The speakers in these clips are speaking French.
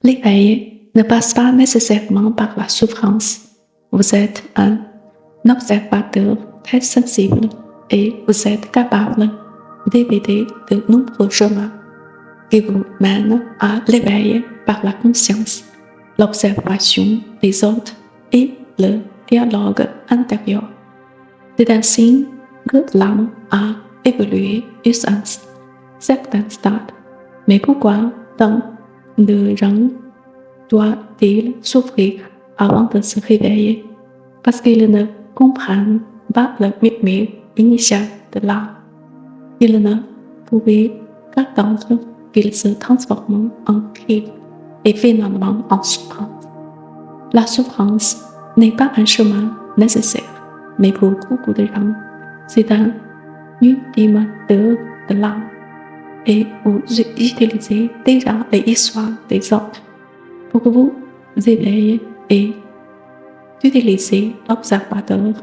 L'éveil ne passe pas nécessairement par la souffrance. Vous êtes un observateur très sensible et vous êtes capable d'éviter de nombreux chemins qui vous mènent à l'éveil par la conscience, l'observation des autres et le dialogue intérieur. C'est un signe que l'âme a évolué jusqu'à un certain stade. Mais pourquoi tant de gens doivent-ils souffrir avant de se réveiller? Parce qu'ils ne comprennent pas le murmure initial de l'âme. Ils ne pouvaient qu'attendre qu'il se transforme en cri et finalement en souffrance. La souffrance n'est pas un chemin nécessaire, mais pour beaucoup de gens, c'est un ultime de l'âme. Et vous utilisez déjà les histoires des autres pour vous éveiller et utiliser l'observateur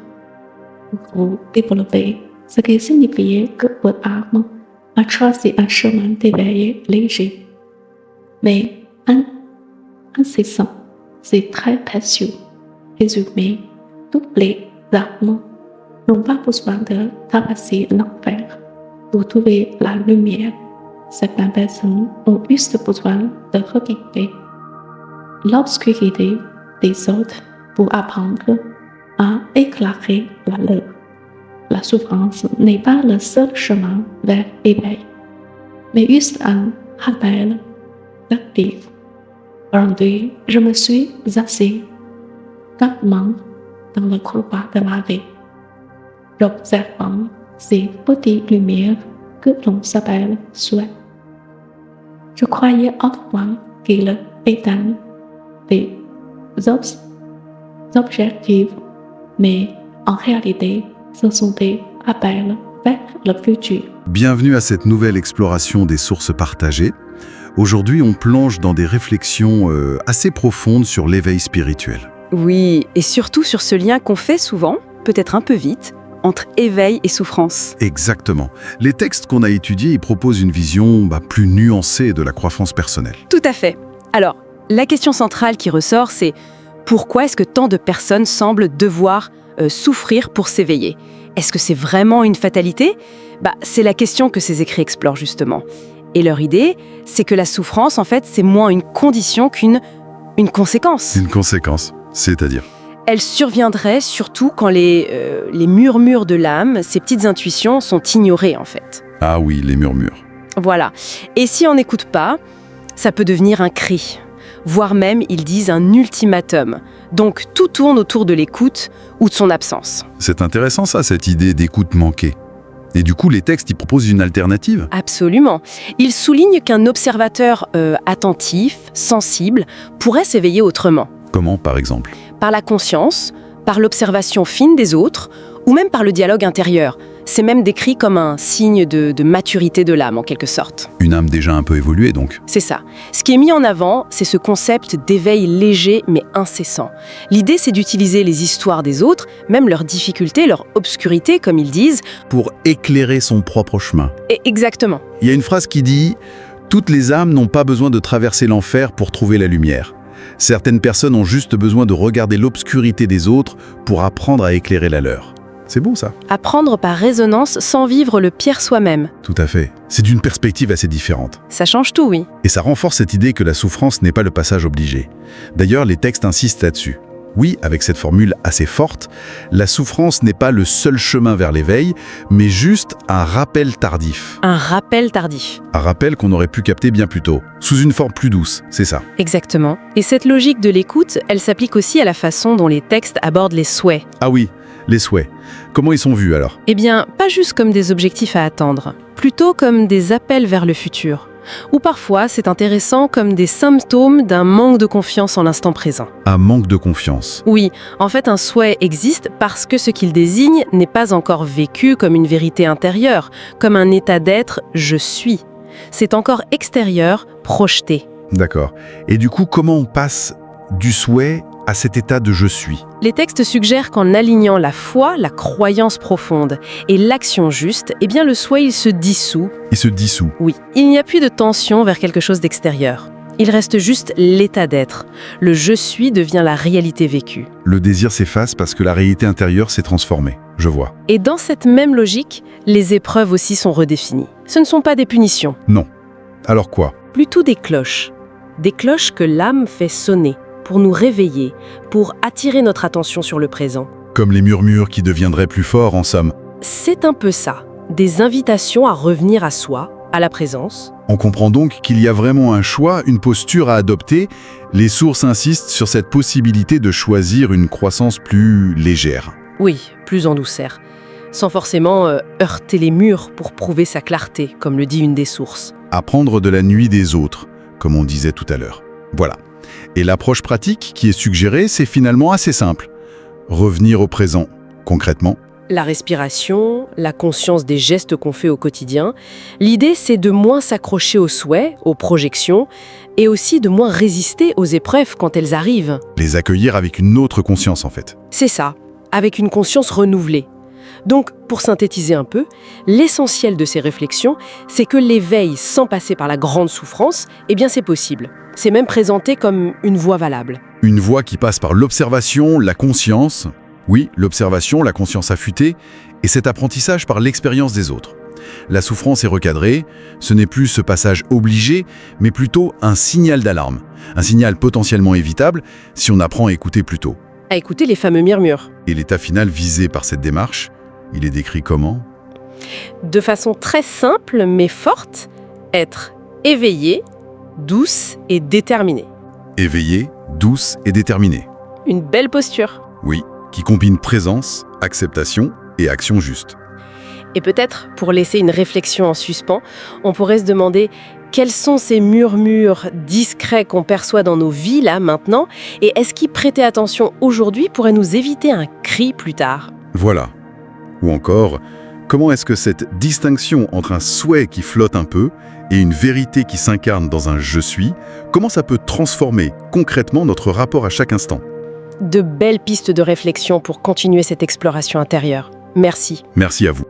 pour vous développer, ce qui signifie que votre âme a choisi un chemin d'éveil léger, mais incessant. C'est très précieux. Résumé, toutes les âmes n'ont pas besoin de traverser l'enfer pour trouver la lumière. Certaines personnes ont juste besoin de regarder l'obscurité des autres pour apprendre à éclairer la leur. La souffrance n'est pas le seul chemin vers l'éveil, mais juste un rappel actif. Aujourd'hui, je me suis assis calmement dans le couloir de ma vie, j'observant ces petites lumières que l'on s'appelle souhait. Je croyais autrefois qu'il était des objectifs, mais en réalité, ce sont des appels vers le futur. Bienvenue à cette nouvelle exploration des sources partagées. Aujourd'hui, on plonge dans des réflexions assez profondes sur l'éveil spirituel. Oui, et surtout sur ce lien qu'on fait souvent, peut-être un peu vite, entre éveil et souffrance. Exactement. Les textes qu'on a étudiés y proposent une vision plus nuancée de la croissance personnelle. Tout à fait. Alors, la question centrale qui ressort, c'est pourquoi est-ce que tant de personnes semblent devoir souffrir pour s'éveiller? Est-ce que c'est vraiment une fatalité? C'est la question que ces écrits explorent justement. Et leur idée, c'est que la souffrance, en fait, c'est moins une condition qu'une conséquence. Une conséquence, c'est-à-dire? Elle surviendrait surtout quand les murmures de l'âme, ces petites intuitions, sont ignorées, en fait. Ah oui, les murmures. Voilà. Et si on n'écoute pas, ça peut devenir un cri. Voire même, ils disent un ultimatum. Donc, tout tourne autour de l'écoute ou de son absence. C'est intéressant ça, cette idée d'écoute manquée. Et du coup, les textes y proposent une alternative? Absolument. Ils soulignent qu'un observateur attentif, sensible, pourrait s'éveiller autrement. Comment, par exemple? Par la conscience, par l'observation fine des autres, ou même par le dialogue intérieur. C'est même décrit comme un signe de maturité de l'âme, en quelque sorte. Une âme déjà un peu évoluée, donc. C'est ça. Ce qui est mis en avant, c'est ce concept d'éveil léger mais incessant. L'idée, c'est d'utiliser les histoires des autres, même leurs difficultés, leur obscurité, comme ils disent, pour éclairer son propre chemin. Et exactement. Il y a une phrase qui dit « Toutes les âmes n'ont pas besoin de traverser l'enfer pour trouver la lumière. Certaines personnes ont juste besoin de regarder l'obscurité des autres pour apprendre à éclairer la leur. » C'est beau ça. Apprendre par résonance sans vivre le pire soi-même. Tout à fait. C'est d'une perspective assez différente. Ça change tout, oui. Et ça renforce cette idée que la souffrance n'est pas le passage obligé. D'ailleurs, les textes insistent là-dessus. Oui, avec cette formule assez forte, la souffrance n'est pas le seul chemin vers l'éveil, mais juste un rappel tardif. Un rappel tardif. Un rappel qu'on aurait pu capter bien plus tôt, sous une forme plus douce, c'est ça. Exactement. Et cette logique de l'écoute, elle s'applique aussi à la façon dont les textes abordent les souhaits. Ah oui, les souhaits. Comment ils sont vus alors? Eh bien, pas juste comme des objectifs à atteindre, plutôt comme des appels vers le futur. Ou parfois, c'est intéressant comme des symptômes d'un manque de confiance en l'instant présent. Un manque de confiance. Oui, en fait, un souhait existe parce que ce qu'il désigne n'est pas encore vécu comme une vérité intérieure, comme un état d'être « je suis ». C'est encore extérieur, projeté. D'accord. Et du coup, comment on passe du souhait à cet état de « je suis ». Les textes suggèrent qu'en alignant la foi, la croyance profonde et l'action juste, le souhait, il se dissout. Il se dissout. Oui, il n'y a plus de tension vers quelque chose d'extérieur. Il reste juste l'état d'être. Le « je suis » devient la réalité vécue. Le désir s'efface parce que la réalité intérieure s'est transformée. Je vois. Et dans cette même logique, les épreuves aussi sont redéfinies. Ce ne sont pas des punitions, Non. Alors quoi? plutôt des cloches. Des cloches que l'âme fait sonner pour nous réveiller, pour attirer notre attention sur le présent. Comme les murmures qui deviendraient plus forts, en somme. C'est un peu ça, des invitations à revenir à soi, à la présence. On comprend donc qu'il y a vraiment un choix, une posture à adopter. Les sources insistent sur cette possibilité de choisir une croissance plus légère. Oui, plus en douceur, sans forcément heurter les murs pour prouver sa clarté, comme le dit une des sources. Apprendre de la nuit des autres, comme on disait tout à l'heure. Voilà. Et l'approche pratique qui est suggérée, c'est finalement assez simple. Revenir au présent, concrètement. La respiration, la conscience des gestes qu'on fait au quotidien. L'idée, c'est de moins s'accrocher aux souhaits, aux projections, et aussi de moins résister aux épreuves quand elles arrivent. Les accueillir avec une autre conscience, en fait. C'est ça, avec une conscience renouvelée. Donc, pour synthétiser un peu, l'essentiel de ces réflexions, c'est que l'éveil sans passer par la grande souffrance, eh bien c'est possible. C'est même présenté comme une voie valable. Une voie qui passe par l'observation, la conscience. Oui, l'observation, la conscience affûtée, et cet apprentissage par l'expérience des autres. La souffrance est recadrée, ce n'est plus ce passage obligé, mais plutôt un signal d'alarme. Un signal potentiellement évitable si on apprend à écouter plus tôt. À écouter les fameux murmures. Et l'état final visé par cette démarche, il est décrit comment? De façon très simple mais forte, être éveillé, douce et déterminée. Éveillée, douce et déterminée. Une belle posture. Oui, qui combine présence, acceptation et action juste. Et peut-être, pour laisser une réflexion en suspens, on pourrait se demander quels sont ces murmures discrets qu'on perçoit dans nos vies là maintenant, et est-ce qu'y prêter attention aujourd'hui pourrait nous éviter un cri plus tard? Voilà. Ou encore, comment est-ce que cette distinction entre un souhait qui flotte un peu et une vérité qui s'incarne dans un « je suis », comment ça peut transformer concrètement notre rapport à chaque instant? De belles pistes de réflexion pour continuer cette exploration intérieure. Merci. Merci à vous.